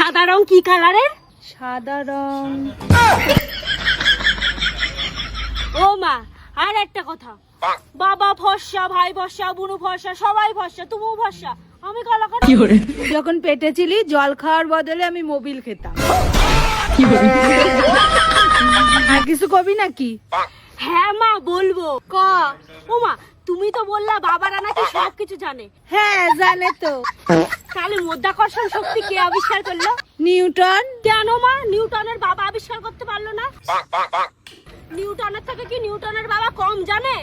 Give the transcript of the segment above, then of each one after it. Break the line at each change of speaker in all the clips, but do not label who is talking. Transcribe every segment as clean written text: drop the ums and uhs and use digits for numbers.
সাদা রং কি কালারের?
সাদা রং।
ও মা, আর একটা কথা, বাবা ফর্সা, ভাই ফর্সা, বুনু ফর্সা, সবাই ফর্সা, তুমিও ফর্সা, আমি কালা কেন?
যখন পেটে ছিলি জল খাওয়ার বদলে আমি মোবিল খেতাম। আর কিছু কবি নাকি?
হ্যাঁ মা বলবো। ক। ও মা, তুমি তো বললা বাবারা নাকি সবকিছু জানে।
হ্যাঁ জানে তো।
তাহলে মাধ্যাকর্ষণ শক্তি কে আবিষ্কার করলো?
নিউটন।
কেন মা, নিউটনের বাবা আবিষ্কার করতে পারলো না? নিউটনের থেকে কি নিউটনের বাবা কম জানে?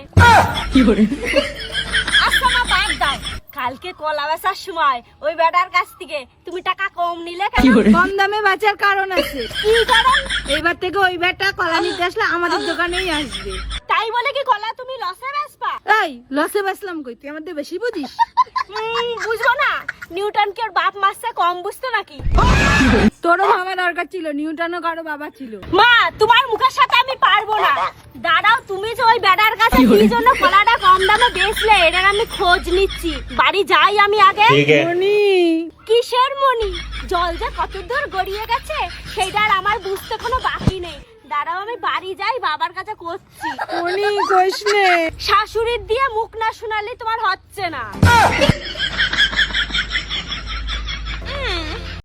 আচ্ছা মা বাদ দাও, কালকে কলা বেচার সময় ওই বেটার কাছ থেকে তুমি টাকা কম নিলে কেন?
কম দামে বাঁচার কারণ আছে।
কি কারণ?
এইবার থেকে ওই বেটা কলা নিতে আসলে আমাদের দোকানেই আসবে।
তাই বলে কি কলা তুমি লসে বেচবা?
এই লসে বেচলাম কই, তুই আমাদের বেশি বুঝিস?
বুঝবো না, নিউটন কি ওর বাপ মাসে কম বুঝতো নাকি?
তোরও ভাবা দরকার ছিল, নিউটনও কারো বাবা ছিল।
মা, তোমার মুখের সাথে আমি পারবো না। দাঁড়াও, তুমি যে ওই বেটার কাছে কি জন্য কলাটা কম দামে বেচলে এটার আমি খোঁজ নিচ্ছি। বাড়ি যাই আমি আগে।
মনি,
কিসের মনি? জল যে কত দূর গড়িয়ে গেছে সেটা আর আমার বুঝতে কোনো বাকি নেই। দাঁড়াও আমি বাড়ি যাই, বাবার কাছে করছি।
মনি কইস নে।
শাশুড়ির দিয়ে মুখ না শোনালে তোমার হচ্ছে না।